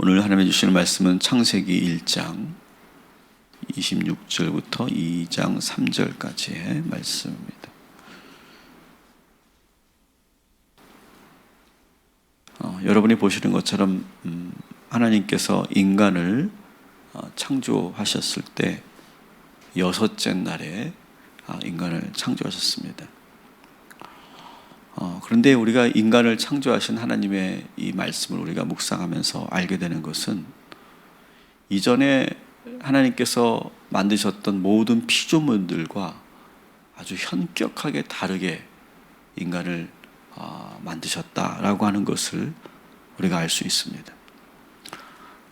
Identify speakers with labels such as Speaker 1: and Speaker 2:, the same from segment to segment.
Speaker 1: 오늘 하나님이 주시는 말씀은 창세기 1장 26절부터 2장 3절까지의 말씀입니다. 여러분이 보시는 것처럼 하나님께서 인간을 창조하셨을 때 여섯째 날에 인간을 창조하셨습니다. 그런데 우리가 인간을 창조하신 하나님의 이 말씀을 우리가 묵상하면서 알게 되는 것은 이전에 하나님께서 만드셨던 모든 피조물들과 아주 현격하게 다르게 인간을 만드셨다라고 하는 것을 우리가 알 수 있습니다.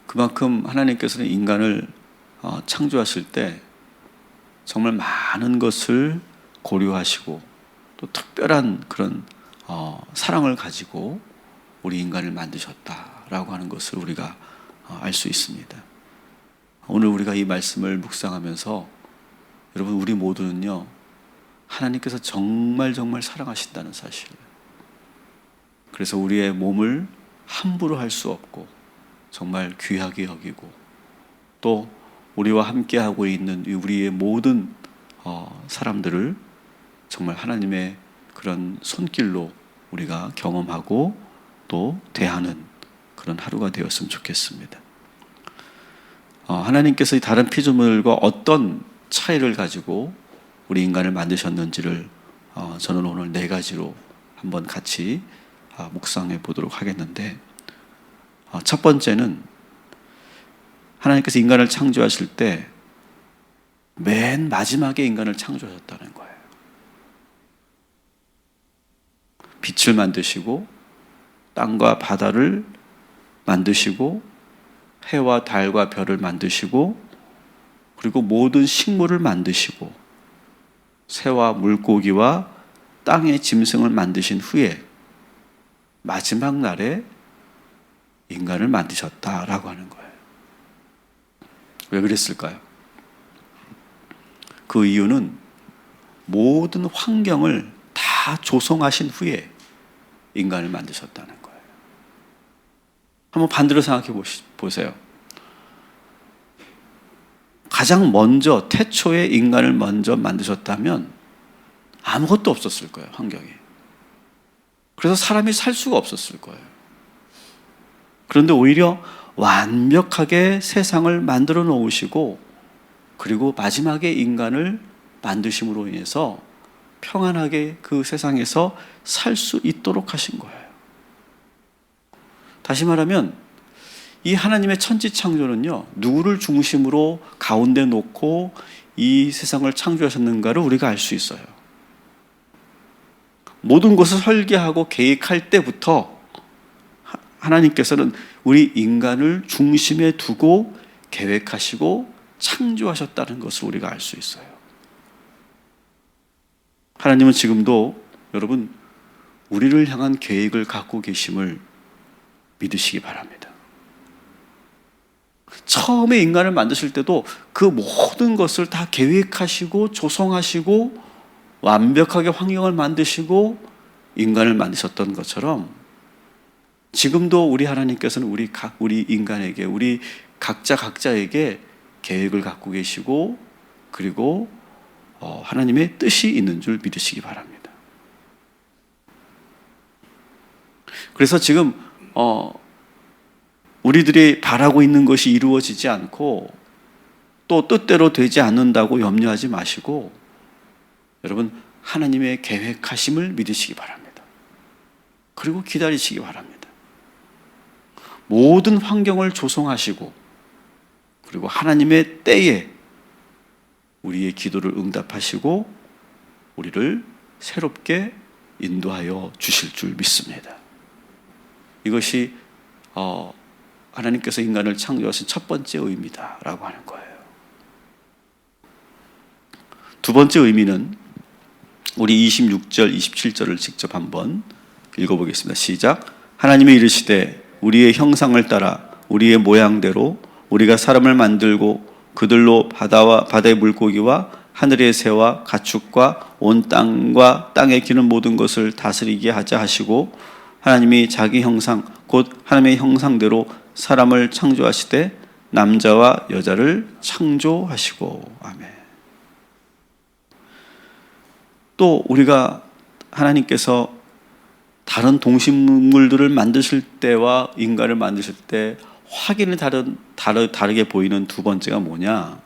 Speaker 1: 그만큼 하나님께서는 인간을 창조하실 때 정말 많은 것을 고려하시고 또 특별한 그런 사랑을 가지고 우리 인간을 만드셨다라고 하는 것을 우리가 알 수 있습니다. 오늘 우리가 이 말씀을 묵상하면서 여러분, 우리 모두는요, 하나님께서 정말 사랑하신다는 사실, 그래서 우리의 몸을 함부로 할 수 없고 정말 귀하게 여기고 또 우리와 함께하고 있는 우리의 모든 사람들을 정말 하나님의 그런 손길로 우리가 경험하고 또 대하는 그런 하루가 되었으면 좋겠습니다. 하나님께서 이 다른 피조물과 어떤 차이를 가지고 우리 인간을 만드셨는지를 저는 오늘 4가지로 한번 같이 묵상해 보도록 하겠는데, 첫 번째는 하나님께서 인간을 창조하실 때 맨 마지막에 인간을 창조하셨다는 거예요. 빛을 만드시고 땅과 바다를 만드시고 해와 달과 별을 만드시고 그리고 모든 식물을 만드시고 새와 물고기와 땅의 짐승을 만드신 후에 마지막 날에 인간을 만드셨다라고 하는 거예요. 왜 그랬을까요? 그 이유는 모든 환경을 다 조성하신 후에 인간을 만드셨다는 거예요. 한번 반대로 생각해 보세요. 가장 먼저 태초에 인간을 먼저 만드셨다면 아무것도 없었을 거예요, 환경에. 그래서 사람이 살 수가 없었을 거예요. 그런데 오히려 완벽하게 세상을 만들어 놓으시고 그리고 마지막에 인간을 만드심으로 인해서 평안하게 그 세상에서 살 수 있도록 하신 거예요. 다시 말하면 이 하나님의 천지창조는요, 누구를 중심으로 가운데 놓고 이 세상을 창조하셨는가를 우리가 알 수 있어요. 모든 것을 설계하고 계획할 때부터 하나님께서는 우리 인간을 중심에 두고 계획하시고 창조하셨다는 것을 우리가 알 수 있어요. 하나님은 지금도 여러분, 우리를 향한 계획을 갖고 계심을 믿으시기 바랍니다. 처음에 인간을 만드실 때도 그 모든 것을 다 계획하시고 조성하시고 완벽하게 환경을 만드시고 인간을 만드셨던 것처럼 지금도 우리 하나님께서는 우리 인간에게, 우리 각자에게 계획을 갖고 계시고 그리고 하나님의 뜻이 있는 줄 믿으시기 바랍니다. 그래서 지금 우리들이 바라고 있는 것이 이루어지지 않고 또 뜻대로 되지 않는다고 염려하지 마시고 여러분, 하나님의 계획하심을 믿으시기 바랍니다. 그리고 기다리시기 바랍니다. 모든 환경을 조성하시고 그리고 하나님의 때에 우리의 기도를 응답하시고 우리를 새롭게 인도하여 주실 줄 믿습니다. 이것이 하나님께서 인간을 창조하신 첫 번째 의미다라고 하는 거예요. 두 번째 의미는 우리 26절, 27절을 직접 한번 읽어보겠습니다. 시작. 하나님이 이르시되 우리의 형상을 따라 우리의 모양대로 우리가 사람을 만들고 그들로 바다의 물고기와 하늘의 새와 가축과 온 땅과 땅에 기는 모든 것을 다스리게 하자 하시고 하나님이 자기 형상 곧 하나님의 형상대로 사람을 창조하시되 남자와 여자를 창조하시고. 아멘. 또 우리가 하나님께서 다른 동식물들을 만드실 때와 인간을 만드실 때 확연히 다르게 보이는 두 번째가 뭐냐?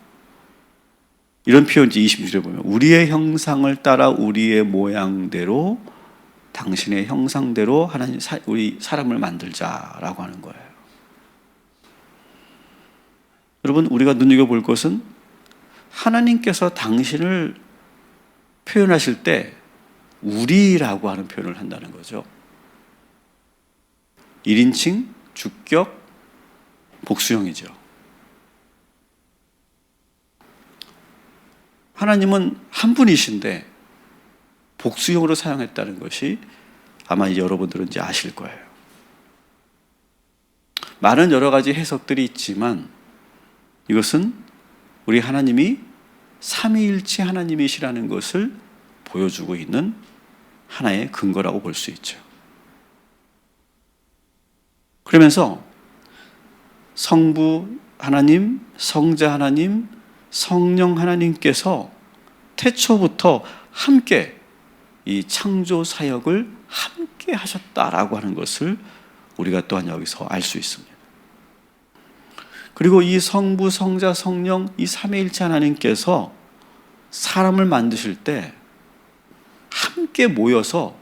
Speaker 1: 이런 표현지 26절에 보면 우리의 형상을 따라 우리의 모양대로 당신의 형상대로 하나님 우리 사람을 만들자라고 하는 거예요. 여러분, 우리가 눈여겨볼 것은 하나님께서 당신을 표현하실 때 우리라고 하는 표현을 한다는 거죠. 1인칭, 주격, 복수형이죠. 하나님은 한 분이신데 복수형으로 사용했다는 것이 아마 여러분들은 이제 아실 거예요. 많은 여러 가지 해석들이 있지만 이것은 우리 하나님이 삼위일체 하나님이시라는 것을 보여주고 있는 하나의 근거라고 볼 수 있죠. 그러면서 성부 하나님, 성자 하나님, 성령 하나님께서 태초부터 함께 이 창조 사역을 함께 하셨다라고 하는 것을 우리가 또한 여기서 알 수 있습니다. 그리고 이 성부, 성자, 성령 이 삼위일체 하나님께서 사람을 만드실 때 함께 모여서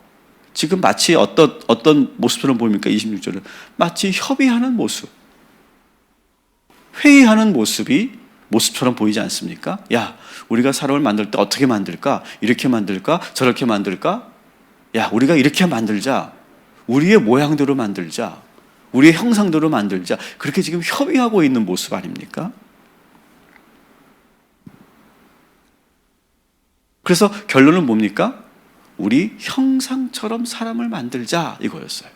Speaker 1: 지금 마치 어떤 모습처럼 보입니까? 26절은 마치 협의하는 모습, 회의하는 모습처럼 보이지 않습니까? 야, 우리가 사람을 만들 때 어떻게 만들까? 이렇게 만들까? 저렇게 만들까? 야, 우리가 이렇게 만들자. 우리의 모양대로 만들자. 우리의 형상대로 만들자. 그렇게 지금 협의하고 있는 모습 아닙니까? 그래서 결론은 뭡니까? 우리 형상처럼 사람을 만들자 이거였어요.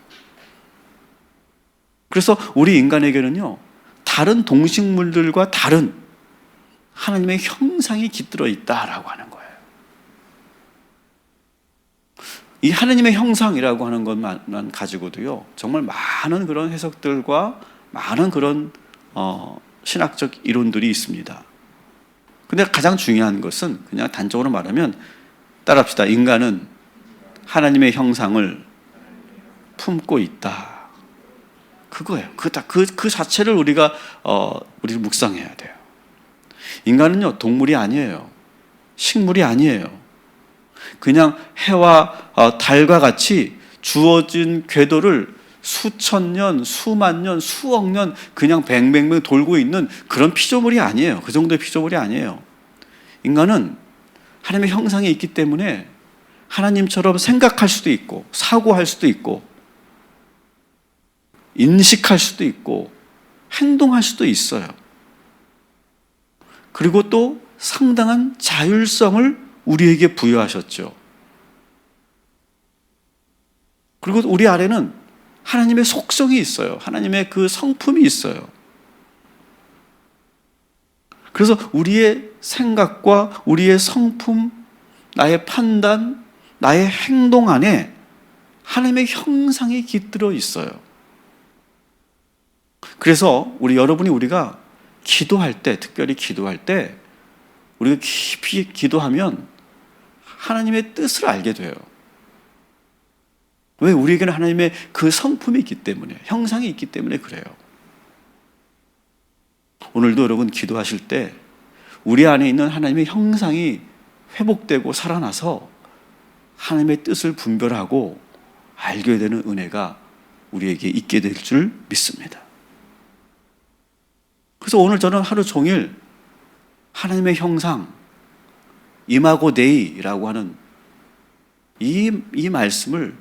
Speaker 1: 그래서 우리 인간에게는요, 다른 동식물들과 다른 하나님의 형상이 깃들어 있다라고 하는 거예요. 이 하나님의 형상이라고 하는 것만 가지고도요, 정말 많은 그런 해석들과 많은 그런 신학적 이론들이 있습니다. 근데 가장 중요한 것은 그냥 단적으로 말하면 따라합시다. 인간은 하나님의 형상을 품고 있다. 그거예요. 그 자체를 우리를 묵상해야 돼요. 인간은요, 동물이 아니에요. 식물이 아니에요. 그냥 해와 달과 같이 주어진 궤도를 수천 년, 수만 년, 수억 년 그냥 뱅뱅뱅 돌고 있는 그런 피조물이 아니에요. 그 정도의 피조물이 아니에요. 인간은 하나님의 형상이 있기 때문에 하나님처럼 생각할 수도 있고 사고할 수도 있고 인식할 수도 있고 행동할 수도 있어요. 그리고 또 상당한 자율성을 우리에게 부여하셨죠. 그리고 우리 안에는 하나님의 속성이 있어요. 하나님의 그 성품이 있어요. 그래서 우리의 생각과 우리의 성품, 나의 판단, 나의 행동 안에 하나님의 형상이 깃들어 있어요. 그래서 우리가 기도할 때, 특별히 기도할 때 우리가 깊이 기도하면 하나님의 뜻을 알게 돼요. 왜? 우리에게는 하나님의 그 성품이 있기 때문에, 형상이 있기 때문에 그래요. 오늘도 여러분 기도하실 때 우리 안에 있는 하나님의 형상이 회복되고 살아나서 하나님의 뜻을 분별하고 알게 되는 은혜가 우리에게 있게 될 줄 믿습니다. 그래서 오늘 저는 하루 종일 하나님의 형상, 이마고 데이라고 하는 이 말씀을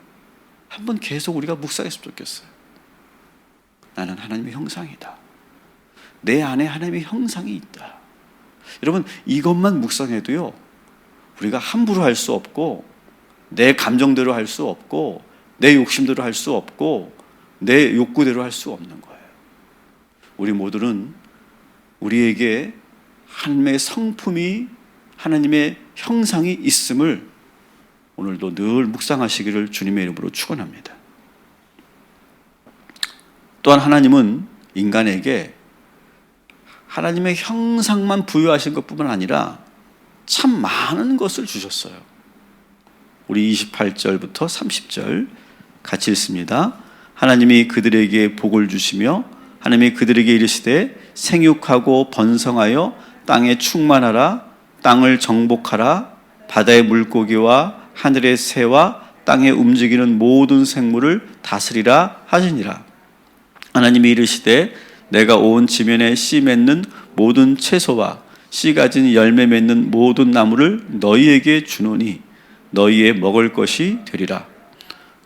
Speaker 1: 한번 계속 우리가 묵상했으면 좋겠어요. 나는 하나님의 형상이다. 내 안에 하나님의 형상이 있다. 여러분, 이것만 묵상해도요, 우리가 함부로 할 수 없고, 내 감정대로 할 수 없고, 내 욕심대로 할 수 없고, 내 욕구대로 할 수 없는 거예요. 우리 모두는 우리에게 하나님의 성품이, 하나님의 형상이 있음을 오늘도 늘 묵상하시기를 주님의 이름으로 축원합니다. 또한 하나님은 인간에게 하나님의 형상만 부여하신 것뿐만 아니라 참 많은 것을 주셨어요. 우리 28절부터 30절 같이 읽습니다. 하나님이 그들에게 복을 주시며 하나님이 그들에게 이르시되 생육하고 번성하여 땅에 충만하라. 땅을 정복하라. 바다의 물고기와 하늘의 새와 땅에 움직이는 모든 생물을 다스리라 하시니라. 하나님이 이르시되 내가 온 지면에 씨 맺는 모든 채소와 씨 가진 열매 맺는 모든 나무를 너희에게 주노니 너희의 먹을 것이 되리라.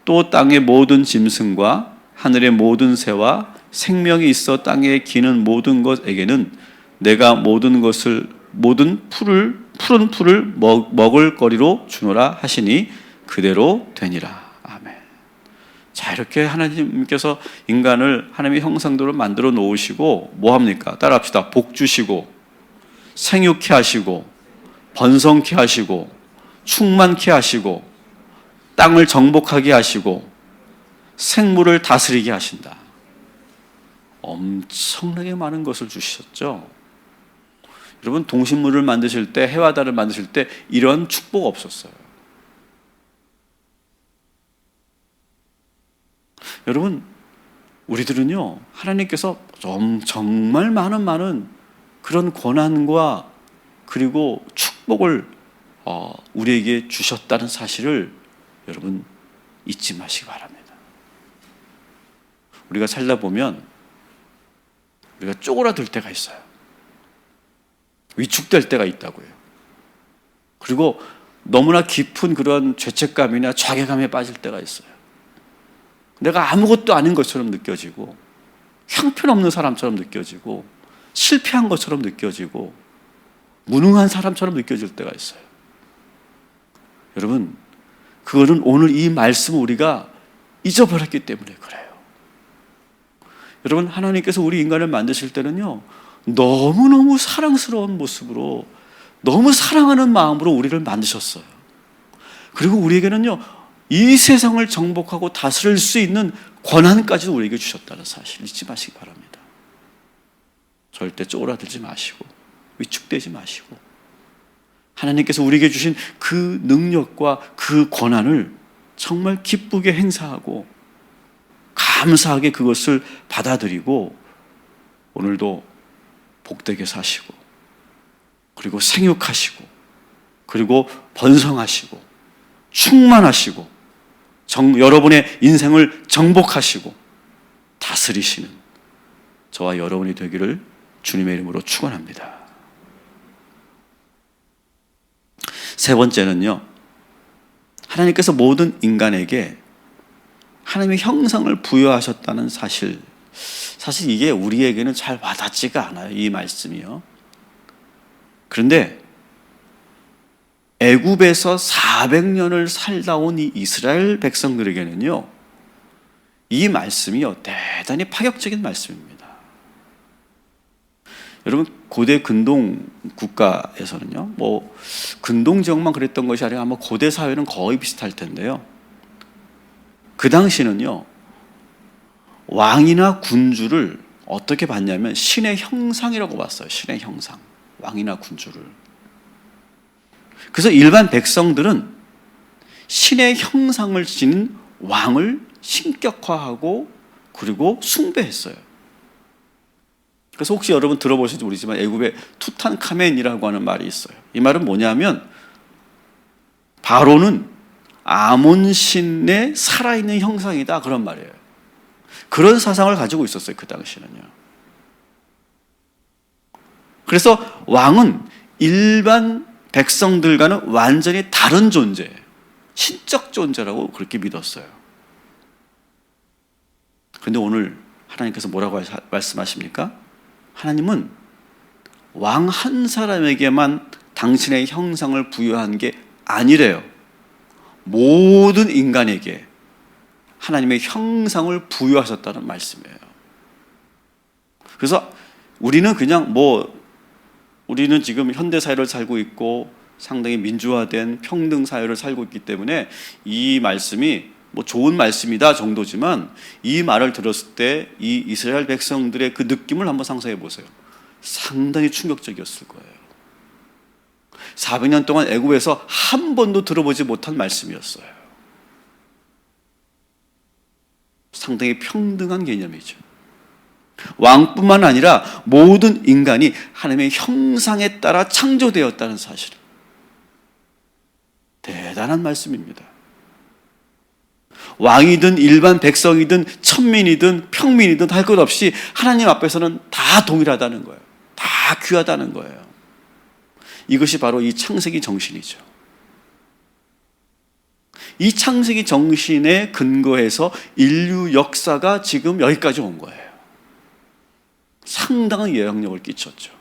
Speaker 1: 또 땅의 모든 짐승과 하늘의 모든 새와 생명이 있어 땅에 기는 모든 것에게는 내가 모든 푸른 풀을 먹을 거리로 주노라 하시니 그대로 되니라. 아멘. 자, 이렇게 하나님께서 인간을 하나님의 형상대로 만들어 놓으시고 뭐 합니까? 따라합시다. 복 주시고 생육케 하시고 번성케 하시고 충만케 하시고 땅을 정복하게 하시고 생물을 다스리게 하신다. 엄청나게 많은 것을 주셨죠. 여러분, 동식물을 만드실 때, 해와 달을 만드실 때 이런 축복 없었어요. 여러분, 우리들은요, 하나님께서 정말 많은 그런 권한과 그리고 축복을 우리에게 주셨다는 사실을 여러분 잊지 마시기 바랍니다. 우리가 살다 보면 우리가 쪼그라들 때가 있어요. 위축될 때가 있다고요. 그리고 너무나 깊은 그런 죄책감이나 자괴감에 빠질 때가 있어요. 내가 아무것도 아닌 것처럼 느껴지고 형편없는 사람처럼 느껴지고 실패한 것처럼 느껴지고 무능한 사람처럼 느껴질 때가 있어요. 여러분, 그거는 오늘 이 말씀을 우리가 잊어버렸기 때문에 그래요. 여러분, 하나님께서 우리 인간을 만드실 때는요, 너무너무 사랑스러운 모습으로, 너무 사랑하는 마음으로 우리를 만드셨어요. 그리고 우리에게는요, 이 세상을 정복하고 다스릴 수 있는 권한까지도 우리에게 주셨다는 사실 잊지 마시기 바랍니다. 절대 쪼그라들지 마시고 위축되지 마시고 하나님께서 우리에게 주신 그 능력과 그 권한을 정말 기쁘게 행사하고 감사하게 그것을 받아들이고 오늘도 복되게 사시고 그리고 생육하시고 그리고 번성하시고 충만하시고 여러분의 인생을 정복하시고 다스리시는 저와 여러분이 되기를 주님의 이름으로 축원합니다. 세 번째는요, 하나님께서 모든 인간에게 하나님의 형상을 부여하셨다는 사실 이게 우리에게는 잘 와닿지가 않아요, 이 말씀이요. 그런데 애굽에서 400년을 살다 온 이 이스라엘 백성들에게는요, 이 말씀이요, 대단히 파격적인 말씀입니다. 여러분, 고대 근동 국가에서는요, 근동 지역만 그랬던 것이 아니라 아마 고대 사회는 거의 비슷할 텐데요. 그 당시는요, 왕이나 군주를 어떻게 봤냐면 신의 형상이라고 봤어요. 신의 형상. 왕이나 군주를. 그래서 일반 백성들은 신의 형상을 지닌 왕을 신격화하고 그리고 숭배했어요. 그래서 혹시 여러분 들어보실지 모르지만 애굽에 투탄카멘이라고 하는 말이 있어요. 이 말은 뭐냐면 바로는 아몬 신의 살아있는 형상이다, 그런 말이에요. 그런 사상을 가지고 있었어요, 그 당시는요. 그래서 왕은 일반 백성들과는 완전히 다른 존재, 신적 존재라고 그렇게 믿었어요. 그런데 오늘 하나님께서 뭐라고 말씀하십니까? 하나님은 왕 한 사람에게만 당신의 형상을 부여한 게 아니래요. 모든 인간에게 하나님의 형상을 부여하셨다는 말씀이에요. 그래서 우리는 그냥 우리는 지금 현대사회를 살고 있고 상당히 민주화된 평등 사회를 살고 있기 때문에 이 말씀이 뭐 좋은 말씀이다 정도지만 이 말을 들었을 때 이 이스라엘 백성들의 그 느낌을 한번 상상해 보세요. 상당히 충격적이었을 거예요. 400년 동안 애굽에서 한 번도 들어보지 못한 말씀이었어요. 상당히 평등한 개념이죠. 왕뿐만 아니라 모든 인간이 하나님의 형상에 따라 창조되었다는 사실. 대단한 말씀입니다. 왕이든 일반 백성이든 천민이든 평민이든 할 것 없이 하나님 앞에서는 다 동일하다는 거예요. 다 귀하다는 거예요. 이것이 바로 이 창세기 정신이죠. 이 창세기 정신에 근거해서 인류 역사가 지금 여기까지 온 거예요. 상당한 영향력을 끼쳤죠.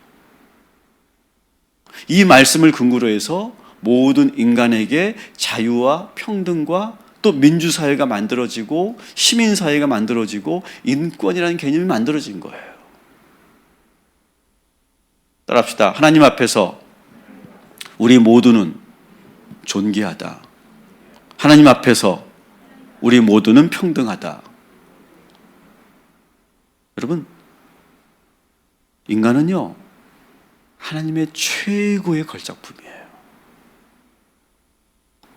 Speaker 1: 이 말씀을 근거로 해서 모든 인간에게 자유와 평등과 또 민주사회가 만들어지고 시민사회가 만들어지고 인권이라는 개념이 만들어진 거예요. 따라합시다. 하나님 앞에서 우리 모두는 존귀하다. 하나님 앞에서 우리 모두는 평등하다. 여러분, 인간은요, 하나님의 최고의 걸작품이에요.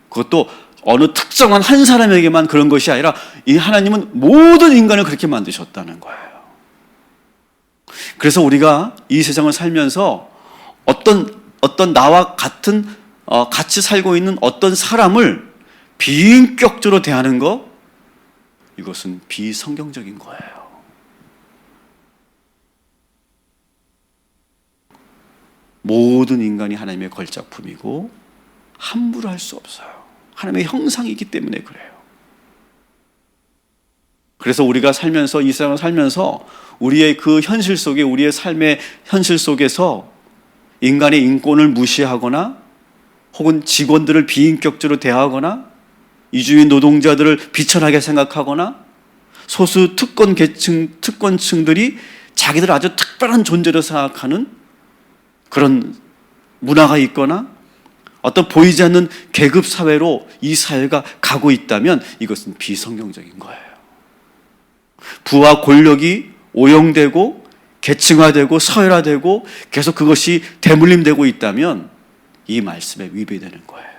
Speaker 1: 그것도 어느 특정한 한 사람에게만 그런 것이 아니라 이 하나님은 모든 인간을 그렇게 만드셨다는 거예요. 그래서 우리가 이 세상을 살면서 어떤 나와 같은 같이 살고 있는 어떤 사람을 비인격적으로 대하는 것, 이것은 비성경적인 거예요. 모든 인간이 하나님의 걸작품이고 함부로 할 수 없어요. 하나님의 형상이기 때문에 그래요. 그래서 우리가 살면서 이 세상을 살면서 우리의 그 현실 속에 우리의 삶의 현실 속에서 인간의 인권을 무시하거나 혹은 직원들을 비인격적으로 대하거나 이주민 노동자들을 비천하게 생각하거나 소수 특권층들이 자기들 아주 특별한 존재로 생각하는 그런 문화가 있거나 어떤 보이지 않는 계급 사회로 이 사회가 가고 있다면 이것은 비성경적인 거예요. 부와 권력이 오용되고 계층화되고 서열화되고 계속 그것이 대물림되고 있다면 이 말씀에 위배되는 거예요.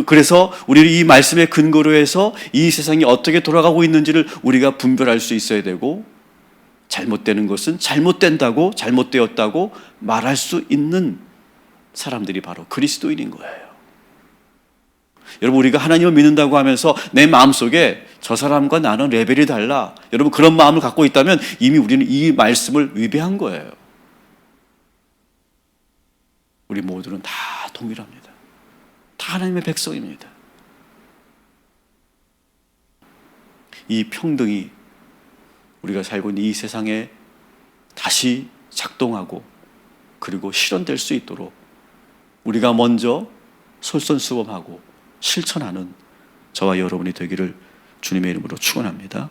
Speaker 1: 그래서 우리는 이 말씀의 근거로 해서 이 세상이 어떻게 돌아가고 있는지를 우리가 분별할 수 있어야 되고, 잘못되는 것은 잘못된다고, 잘못되었다고 말할 수 있는 사람들이 바로 그리스도인인 거예요. 여러분, 우리가 하나님을 믿는다고 하면서 내 마음속에 저 사람과 나는 레벨이 달라, 여러분 그런 마음을 갖고 있다면 이미 우리는 이 말씀을 위배한 거예요. 우리 모두는 다 동일합니다. 다 하나님의 백성입니다. 이 평등이 우리가 살고 있는 이 세상에 다시 작동하고 그리고 실현될 수 있도록 우리가 먼저 솔선수범하고 실천하는 저와 여러분이 되기를 주님의 이름으로 축원합니다.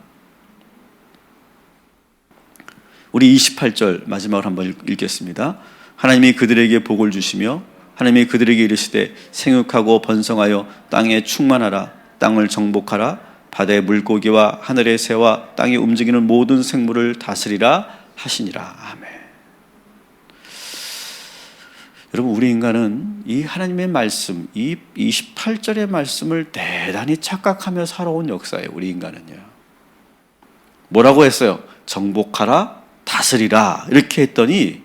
Speaker 1: 우리 28절 마지막으로 한번 읽겠습니다. 하나님이 그들에게 복을 주시며 하나님이 그들에게 이르시되 생육하고 번성하여 땅에 충만하라. 땅을 정복하라. 바다의 물고기와 하늘의 새와 땅에 움직이는 모든 생물을 다스리라 하시니라. 아멘. 여러분, 우리 인간은 이 하나님의 말씀, 이 28절의 말씀을 대단히 착각하며 살아온 역사예요. 우리 인간은요. 뭐라고 했어요? 정복하라, 다스리라 이렇게 했더니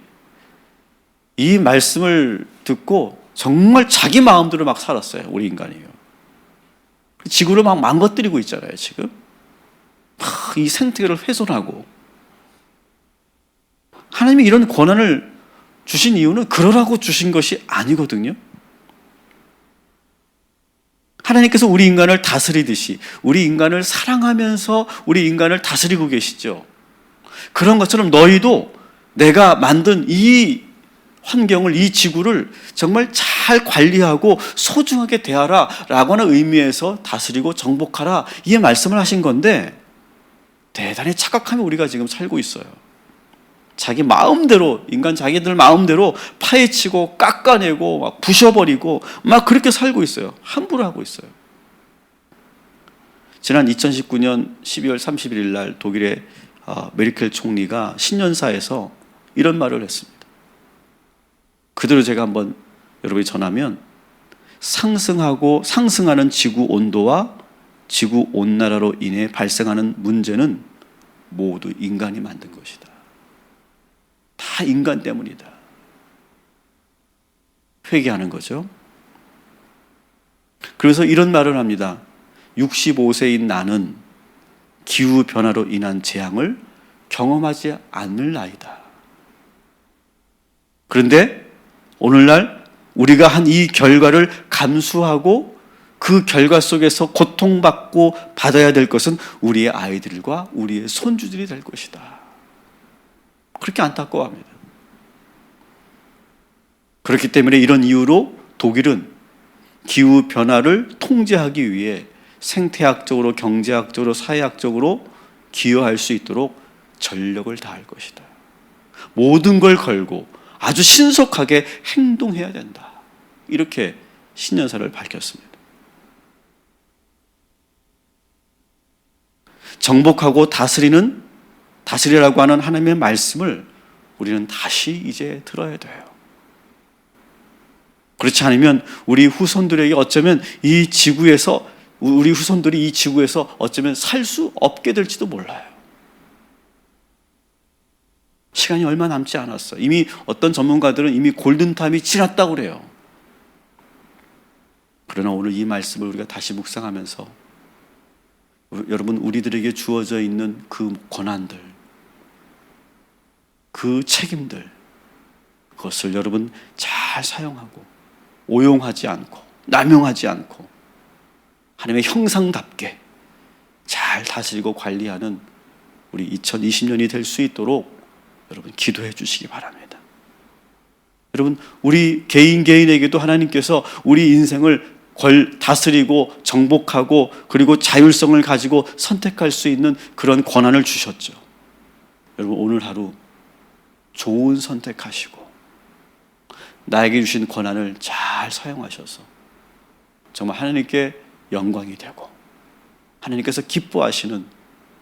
Speaker 1: 이 말씀을 듣고 정말 자기 마음대로 막 살았어요. 우리 인간이요. 지구를 막 망가뜨리고 있잖아요. 지금 이 생태계를 훼손하고. 하나님이 이런 권한을 주신 이유는 그러라고 주신 것이 아니거든요. 하나님께서 우리 인간을 다스리듯이 우리 인간을 사랑하면서 우리 인간을 다스리고 계시죠. 그런 것처럼 너희도 내가 만든 이 환경을, 이 지구를 정말 잘 관리하고 소중하게 대하라 라고 하는 의미에서 다스리고 정복하라, 이 말씀을 하신 건데 대단히 착각하며 우리가 지금 살고 있어요. 자기 마음대로, 인간 자기들 마음대로 파헤치고 깎아내고 막 부셔버리고 막 그렇게 살고 있어요. 함부로 하고 있어요. 지난 2019년 12월 31일 날 독일의 메르켈 총리가 신년사에서 이런 말을 했습니다. 그대로 제가 한번 여러분이 전하면, 상승하는 지구 온도와 지구 온난화로 인해 발생하는 문제는 모두 인간이 만든 것이다. 다 인간 때문이다. 회개하는 거죠. 그래서 이런 말을 합니다. 65세인 나는 기후변화로 인한 재앙을 경험하지 않을 나이다. 그런데 오늘날 우리가 한 이 결과를 감수하고 그 결과 속에서 고통받고 받아야 될 것은 우리의 아이들과 우리의 손주들이 될 것이다. 그렇게 안타까워합니다. 그렇기 때문에 이런 이유로 독일은 기후변화를 통제하기 위해 생태학적으로, 경제학적으로, 사회학적으로 기여할 수 있도록 전력을 다할 것이다. 모든 걸 걸고 아주 신속하게 행동해야 된다. 이렇게 신년사를 밝혔습니다. 정복하고 다스리라고 하는 하나님의 말씀을 우리는 다시 이제 들어야 돼요. 그렇지 않으면 우리 후손들에게 어쩌면 우리 후손들이 이 지구에서 어쩌면 살 수 없게 될지도 몰라요. 시간이 얼마 남지 않았어. 이미 어떤 전문가들은 이미 골든타임이 지났다고 그래요. 그러나 오늘 이 말씀을 우리가 다시 묵상하면서, 여러분, 우리들에게 주어져 있는 그 권한들, 그 책임들, 그것을 여러분 잘 사용하고 오용하지 않고 남용하지 않고 하나님의 형상답게 잘 다스리고 관리하는 우리 2020년이 될 수 있도록 여러분 기도해 주시기 바랍니다. 여러분, 우리 개인에게도 하나님께서 우리 인생을 다스리고 정복하고 그리고 자율성을 가지고 선택할 수 있는 그런 권한을 주셨죠. 여러분, 오늘 하루 좋은 선택하시고 나에게 주신 권한을 잘 사용하셔서 정말 하나님께 영광이 되고 하나님께서 기뻐하시는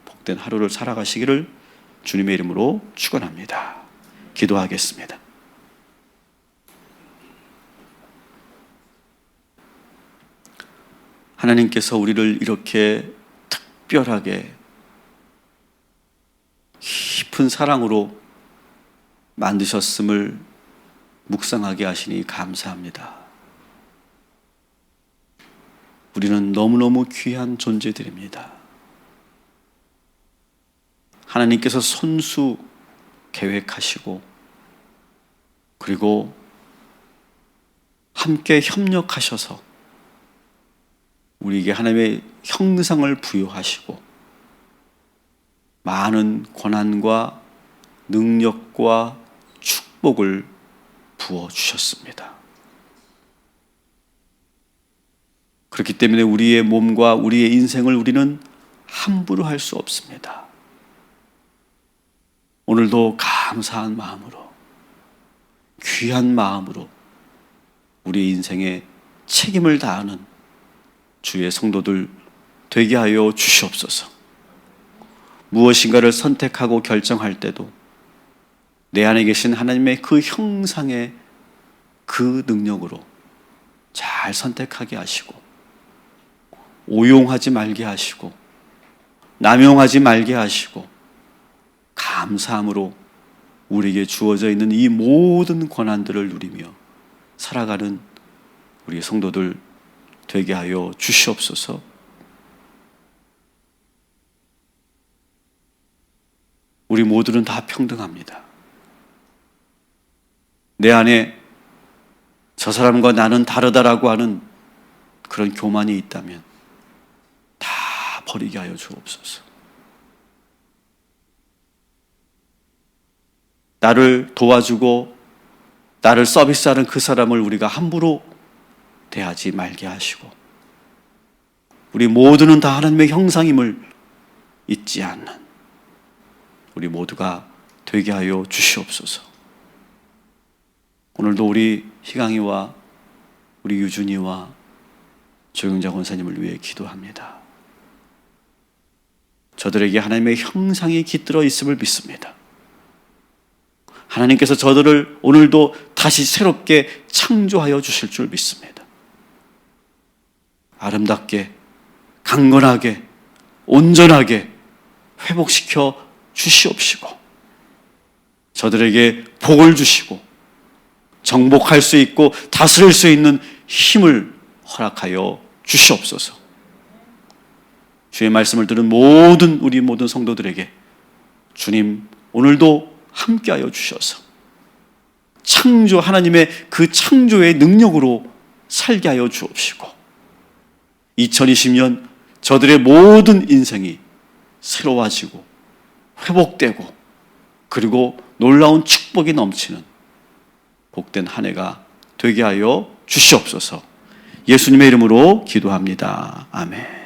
Speaker 1: 복된 하루를 살아가시기를 주님의 이름으로 축원합니다. 기도하겠습니다. 하나님께서 우리를 이렇게 특별하게 깊은 사랑으로 만드셨음을 묵상하게 하시니 감사합니다. 우리는 너무너무 귀한 존재들입니다. 하나님께서 손수 계획하시고 그리고 함께 협력하셔서 우리에게 하나님의 형상을 부여하시고 많은 권한과 능력과 축복을 부어주셨습니다. 그렇기 때문에 우리의 몸과 우리의 인생을 우리는 함부로 할 수 없습니다. 오늘도 감사한 마음으로, 귀한 마음으로 우리 인생에 책임을 다하는 주의 성도들 되게 하여 주시옵소서. 무엇인가를 선택하고 결정할 때도 내 안에 계신 하나님의 그 형상의 그 능력으로 잘 선택하게 하시고 오용하지 말게 하시고 남용하지 말게 하시고 감사함으로 우리에게 주어져 있는 이 모든 권한들을 누리며 살아가는 우리 성도들 되게 하여 주시옵소서. 우리 모두는 다 평등합니다. 내 안에 저 사람과 나는 다르다라고 하는 그런 교만이 있다면 다 버리게 하여 주옵소서. 나를 도와주고 나를 서비스하는 그 사람을 우리가 함부로 대하지 말게 하시고 우리 모두는 다 하나님의 형상임을 잊지 않는 우리 모두가 되게 하여 주시옵소서. 오늘도 우리 희강이와 우리 유준이와 조영자 권사님을 위해 기도합니다. 저들에게 하나님의 형상이 깃들어 있음을 믿습니다. 하나님께서 저들을 오늘도 다시 새롭게 창조하여 주실 줄 믿습니다. 아름답게, 강건하게, 온전하게 회복시켜 주시옵시고 저들에게 복을 주시고 정복할 수 있고 다스릴 수 있는 힘을 허락하여 주시옵소서. 주의 말씀을 들은 우리 모든 성도들에게 주님 오늘도 함께하여 주셔서 하나님의 그 창조의 능력으로 살게 하여 주옵시고 2020년 저들의 모든 인생이 새로워지고 회복되고 그리고 놀라운 축복이 넘치는 복된 한 해가 되게 하여 주시옵소서. 예수님의 이름으로 기도합니다. 아멘.